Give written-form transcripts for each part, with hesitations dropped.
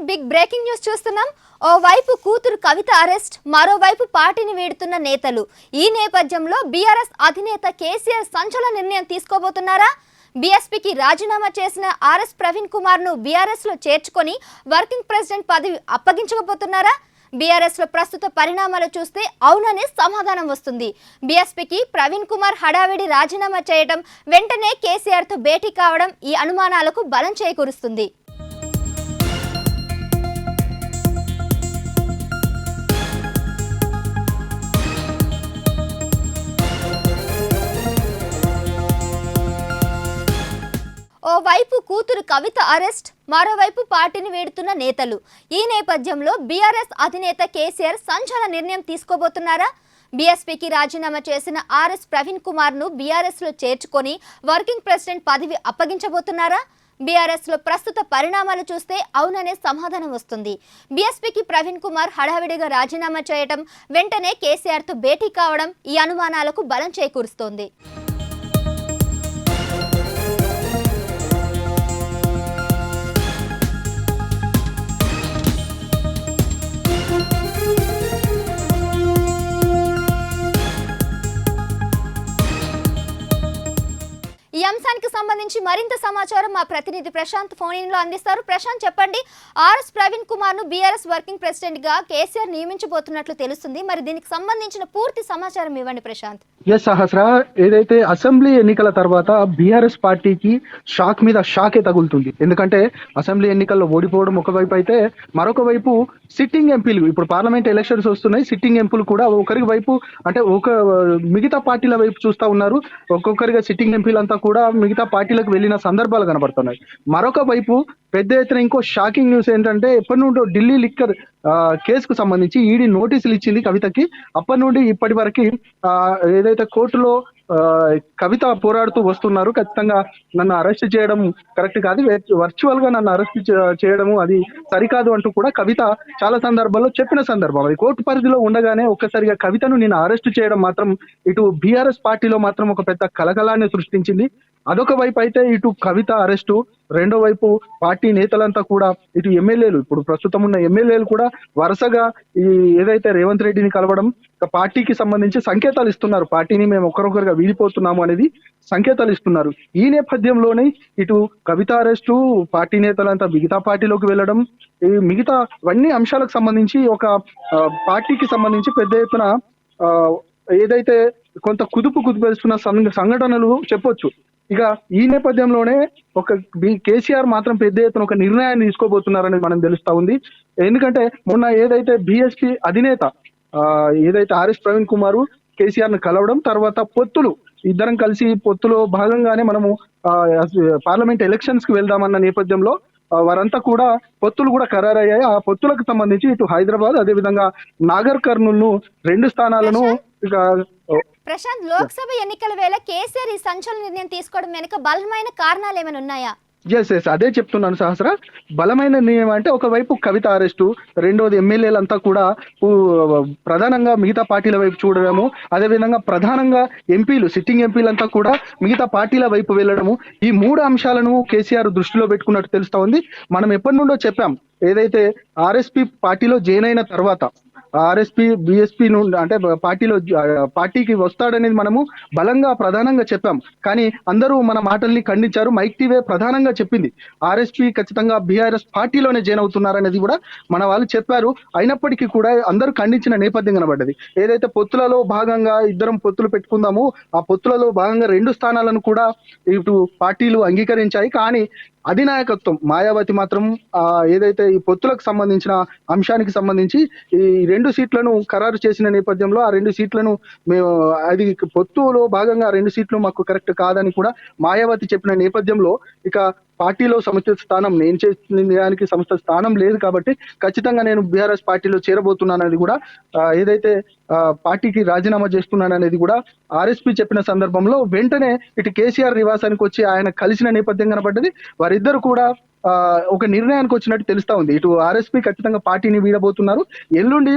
Big breaking news చూస్తున్నాం. ఓ వైపు కూతురు కవిత అరెస్ట్, మరోవైపు పార్టీని వీడుతున్న నేతలు. ఈ నేపథ్యంలో బీఆర్ఎస్ అధినేత కేసీఆర్ సంచలన నిర్ణయం తీసుకోబోతున్నారా? బీఎస్పీకి రాజీనామా చేసిన ఆర్ఎస్ ప్రవీణ్ కుమార్ ను బీఆర్ఎస్ లో చేర్చుకొని వర్కింగ్ ప్రెసిడెంట్ పదవి అప్పగించకపోతున్నారా? బీఆర్ఎస్ లో ప్రస్తుత పరిణామాలు చూస్తే అవుననే సమాధానం వస్తుంది. బీఎస్పీకి ప్రవీణ్ కుమార్ హడావిడి రాజీనామా చేయడం, వెంటనే కేసీఆర్ తో భేటీ కావడం ఈ అనుమానాలకు బలం చేకూరుస్తుంది. ఓ వైపు కూతురు కవిత అరెస్ట్, మరోవైపు పార్టీని వీడుతున్న నేతలు. ఈ నేపథ్యంలో బీఆర్ఎస్ అధినేత కేసీఆర్ సంచలన నిర్ణయం తీసుకోబోతున్నారా? బీఎస్పీకి రాజీనామా చేసిన ఆర్ఎస్ ప్రవీణ్ కుమార్ ను బీఆర్ఎస్ లో చేర్చుకొని వర్కింగ్ ప్రెసిడెంట్ పదవి అప్పగించబోతున్నారా? బీఆర్ఎస్ లో ప్రస్తుత పరిణామాలు చూస్తే అవుననే సమాధానం వస్తుంది. బీఎస్పీకి ప్రవీణ్ కుమార్ హడావిడిగా రాజీనామా చేయడం, వెంటనే కేసీఆర్ తో భేటీ కావడం ఈ అనుమానాలకు బలం చేకూరుస్తోంది. ఈ అంశానికి సంబంధించి మరింత సమాచారం మా ప్రతినిధి ప్రశాంత్ ఫోన్ ఇన్ లో అందిస్తారు. ప్రశాంత్, చెప్పండి, ఆర్ఎస్ ప్రవీణ్ కుమార్ ను బీఆర్ఎస్ వర్కింగ్ ప్రెసిడెంట్ గా కేసీఆర్ నియమించబోతున్నట్లు తెలుస్తుంది. మరి దీనికి సంబంధించిన పూర్తి సమాచారం ఇవ్వండి ప్రశాంత్. సహస్ర, ఏదైతే అసెంబ్లీ ఎన్నికల తర్వాత బీఆర్ఎస్ పార్టీకి షాక్ మీద షాకే తగులుతుంది. ఎందుకంటే అసెంబ్లీ ఎన్నికల్లో ఓడిపోవడం ఒకవైపు అయితే, మరొక వైపు సిట్టింగ్ ఎంపీలు, ఇప్పుడు పార్లమెంట్ ఎలక్షన్స్ వస్తున్నాయి, సిట్టింగ్ ఎంపీలు కూడా ఒకరి వైపు అంటే మిగతా పార్టీల వైపు చూస్తా ఉన్నారు. ఒక్కొక్కరిగా సిట్టింగ్ ఎంపీలు అంతా కూడా మిగతా పార్టీలకు వెళ్ళిన సందర్భాలు కనబడుతున్నాయి. మరొక వైపు పెద్ద ఎత్తున ఇంకో షాకింగ్ న్యూస్ ఏంటంటే, ఎప్పటి నుండో ఢిల్లీ లిక్కర్ కేసుకు సంబంధించి ఈడీ నోటీసులు ఇచ్చింది కవితకి. అప్పటి నుండి ఇప్పటి వరకు ఏదైతే కోర్టులో కవిత పోరాడుతూ వస్తున్నారు, ఖచ్చితంగా నన్ను అరెస్ట్ చేయడం కరెక్ట్ కాదు, వర్చువల్ గా నన్ను అరెస్ట్ చేయడము అది సరికాదు అంటూ కూడా కవిత చాలా సందర్భాల్లో చెప్పిన సందర్భం. అది కోర్టు పరిధిలో ఉండగానే ఒక్కసారిగా కవితను నేను అరెస్ట్ చేయడం మాత్రం ఇటు బీఆర్ఎస్ పార్టీలో మాత్రం ఒక పెద్ద కలకలాన్ని సృష్టించింది. అదొక వైపు అయితే ఇటు కవిత అరెస్టు, రెండో వైపు పార్టీ నేతలంతా కూడా, ఇటు ఎమ్మెల్యేలు, ఇప్పుడు ప్రస్తుతం ఉన్న ఎమ్మెల్యేలు కూడా వరుసగా ఈ ఏదైతే రేవంత్ రెడ్డిని కలవడం, పార్టీకి సంబంధించి సంకేతాలు ఇస్తున్నారు. పార్టీని మేము ఒకరొకరుగా వీడిపోతున్నాము అనేది సంకేతాలు ఇస్తున్నారు. ఈ నేపథ్యంలోనే ఇటు కవిత అరెస్టు, పార్టీ నేతలంతా మిగతా పార్టీలోకి వెళ్ళడం, ఈ మిగతా అన్ని అంశాలకు సంబంధించి ఒక పార్టీకి సంబంధించి పెద్ద ఎత్తున ఏదైతే కొంత కుదుపుస్తున్న సంఘటనలు చెప్పొచ్చు. ఇక ఈ నేపథ్యంలోనే ఒక కేసీఆర్ మాత్రం పెద్ద ఎత్తున ఒక నిర్ణయాన్ని తీసుకోబోతున్నారని మనం తెలుస్తా ఉంది. ఎందుకంటే మొన్న ఏదైతే బీఎస్పీ అధినేత ఏదైతే ఆర్ఎస్ ప్రవీణ్ కుమార్ కేసీఆర్ ను కలవడం, తర్వాత పొత్తులు, ఇద్దరం కలిసి పొత్తులో భాగంగానే మనము పార్లమెంట్ ఎలక్షన్స్ కి వెళ్దామన్న నేపథ్యంలో వారంతా కూడా పొత్తులు కూడా ఖరారయ్యాయి. ఆ పొత్తులకు సంబంధించి ఇటు హైదరాబాద్, అదేవిధంగా నాగర్ కర్నూల్ ను 2 స్థానాలను ఇక ప్రశాంత్, లోక్సభ ఎన్నికల వేళ కేసీఆర్ ఈ సంచలన నిర్ణయం తీసుకోవడం వెనుక బలమైన కారణాలు ఏమైనా ఉన్నాయా? అదే చెప్తున్నాను సహస్ర. బలమైన నిర్ణయం అంటే ఒకవైపు కవిత అరెస్టు, రెండోది ఎమ్మెల్యేలంతా కూడా ప్రధానంగా మిగతా పార్టీల వైపు చూడడము, అదేవిధంగా ప్రధానంగా ఎంపీలు, సిట్టింగ్ ఎంపీలంతా కూడా మిగతా పార్టీల వైపు వెళ్ళడము, ఈ 3 అంశాలను కేసీఆర్ దృష్టిలో పెట్టుకున్నట్టు తెలుస్తా ఉంది. మనం ఎప్పటి నుండో చెప్పాం, ఏదైతే ఆర్ఎస్పీ పార్టీలో జాయిన్ అయిన తర్వాత ఆర్ఎస్పీ బీఎస్పీ నుండి అంటే పార్టీకి వస్తాడనేది మనము బలంగా ప్రధానంగా చెప్పాం. కానీ అందరూ మన మాటల్ని ఖండించారు. మైక్ టీవీ ప్రధానంగా చెప్పింది ఆర్ఎస్పీ ఖచ్చితంగా బీఆర్ఎస్ పార్టీలోనే జాయిన్ అవుతున్నారనేది కూడా మన వాళ్ళు చెప్పారు. అయినప్పటికీ కూడా అందరూ ఖండించిన నేపథ్యం కనబడ్డది. ఏదైతే పొత్తులలో భాగంగా ఇద్దరం పొత్తులు పెట్టుకుందాము, ఆ పొత్తులలో భాగంగా 2 స్థానాలను కూడా ఇటు పార్టీలు అంగీకరించాయి. కానీ అధినాయకత్వం మాయావతి మాత్రం ఏదైతే ఈ పొత్తులకు సంబంధించిన అంశానికి సంబంధించి ఈ 2 సీట్లను ఖరారు చేసిన నేపథ్యంలో ఆ 2 సీట్లను మేము అది పొత్తులో భాగంగా 2 సీట్లు మాకు కరెక్ట్ కాదని కూడా మాయావతి చెప్పిన నేపథ్యంలో ఇక పార్టీలో సముచిత స్థానం నేను చేసిన సముచిత స్థానం లేదు కాబట్టి ఖచ్చితంగా నేను బీఆర్ఎస్ పార్టీలో చేరబోతున్నానని కూడా ఏదైతే పార్టీకి రాజీనామా చేస్తున్నాను అనేది కూడా ఆర్ఎస్పీ చెప్పిన సందర్భంలో వెంటనే ఇటు కేసీఆర్ నివాసానికి వచ్చి ఆయన కలిసిన నేపథ్యం కనబడ్డది. వారిద్దరు కూడా ఒక నిర్ణయానికి వచ్చినట్టు తెలుస్తా ఉంది. ఇటు ఆర్ఎస్పీ ఖచ్చితంగా పార్టీని వీడబోతున్నారు. ఎల్లుండి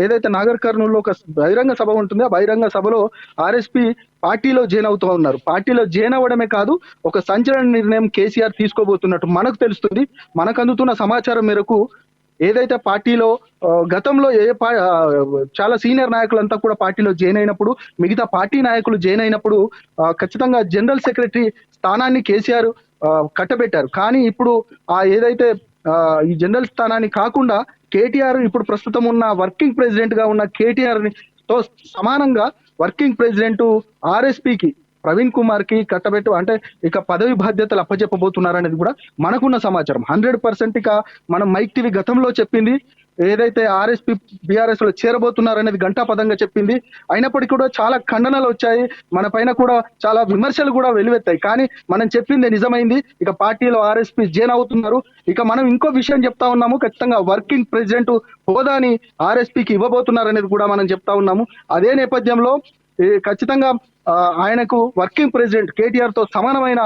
ఏదైతే నాగర్ కర్నూలులో ఒక బహిరంగ సభ ఉంటుందో ఆ బహిరంగ సభలో ఆర్ఎస్పీ పార్టీలో జాయిన్ అవుతూ ఉన్నారు. పార్టీలో జాయిన్ అవ్వడమే కాదు, ఒక సంచలన నిర్ణయం కేసీఆర్ తీసుకోబోతున్నట్టు మనకు తెలుస్తుంది. మనకు అందుతున్న సమాచారం మేరకు ఏదైతే పార్టీలో గతంలో చాలా సీనియర్ నాయకులంతా కూడా పార్టీలో జాయిన్ అయినప్పుడు, మిగతా పార్టీ నాయకులు జాయిన్ అయినప్పుడు ఖచ్చితంగా జనరల్ సెక్రటరీ స్థానాన్ని కేసీఆర్ కట్టబెట్టారు. కానీ ఇప్పుడు ఏదైతే ఈ జనరల్ స్థానాన్ని కాకుండా కేటీఆర్ ఇప్పుడు ప్రస్తుతం ఉన్న వర్కింగ్ ప్రెసిడెంట్ గా ఉన్న కేటీఆర్ తో సమానంగా వర్కింగ్ ప్రెసిడెంట్ ఆర్ఎస్పీకి ప్రవీణ్ కుమార్ కి కట్టబెట్టు అంటే ఇక పదవి బాధ్యతలు అప్పచెప్పబోతున్నారనేది కూడా మనకున్న సమాచారం. 100% ఇక మనం మైక్ టీవీ గతంలో చెప్పింది ఏదైతే ఆర్ఎస్పీ బీఆర్ఎస్ లో చేరబోతున్నారనేది ఘంటాపదంగా చెప్పింది. అయినప్పటికీ కూడా చాలా ఖండనలు వచ్చాయి, మన పైన కూడా చాలా విమర్శలు కూడా వెలువెత్తాయి. కానీ మనం చెప్పింది నిజమైంది. ఇక పార్టీలో ఆర్ఎస్పీ జాయిన్ అవుతున్నారు. ఇక మనం ఇంకో విషయం చెప్తా ఉన్నాము, ఖచ్చితంగా వర్కింగ్ ప్రెసిడెంట్ హోదాని ఆర్ఎస్పీకి ఇవ్వబోతున్నారనేది కూడా మనం చెప్తా ఉన్నాము. అదే నేపథ్యంలో ఖచ్చితంగా ఆయనకు వర్కింగ్ ప్రెసిడెంట్ కేటీఆర్ తో సమానమైన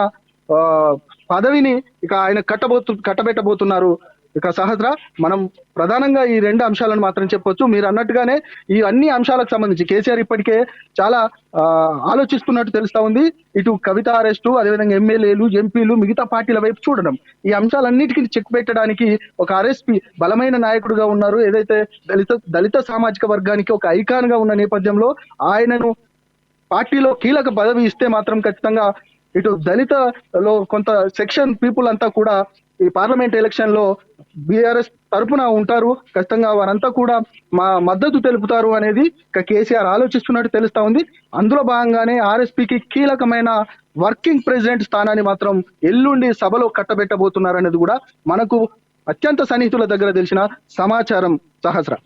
పదవిని ఇక ఆయన కట్టబెట్టబోతున్నారు. ఇక సహస్ర, మనం ప్రధానంగా ఈ 2 అంశాలను మాత్రం చెప్పొచ్చు. మీరు అన్నట్టుగానే ఈ అన్ని అంశాలకు సంబంధించి కేసీఆర్ ఇప్పటికే చాలా ఆలోచిస్తున్నట్టు తెలుస్తా ఉంది. ఇటు కవిత అరెస్టు, అదేవిధంగా ఎమ్మెల్యేలు, ఎంపీలు, మిగతా పార్టీల వైపు చూడడం, ఈ అంశాలన్నిటికీ చెక్ పెట్టడానికి ఒక ఆర్ఎస్పీ బలమైన నాయకుడుగా ఉన్నారు. ఏదైతే దళిత సామాజిక వర్గానికి ఒక ఐకాన్ గా ఉన్న నేపథ్యంలో ఆయనను పార్టీలో కీలక పదవి ఇస్తే మాత్రం ఖచ్చితంగా ఇటు దళితలో కొంత సెక్షన్ పీపుల్ అంతా కూడా ఈ పార్లమెంట్ ఎలక్షన్ లో బీఆర్ఎస్ తరపున ఉంటారు. ఖచ్చితంగా వారంతా కూడా మా మద్దతు తెలుపుతారు అనేది కేసీఆర్ ఆలోచిస్తున్నట్టు తెలుస్తా ఉంది. అందులో భాగంగానే ఆర్ఎస్పీకి కీలకమైన వర్కింగ్ ప్రెసిడెంట్ స్థానాన్ని మాత్రం ఎల్లుండి సభలో కట్టబెట్టబోతున్నారు అనేది కూడా మనకు అత్యంత సన్నిహితుల దగ్గర తెలిసిన సమాచారం. సహస్ర.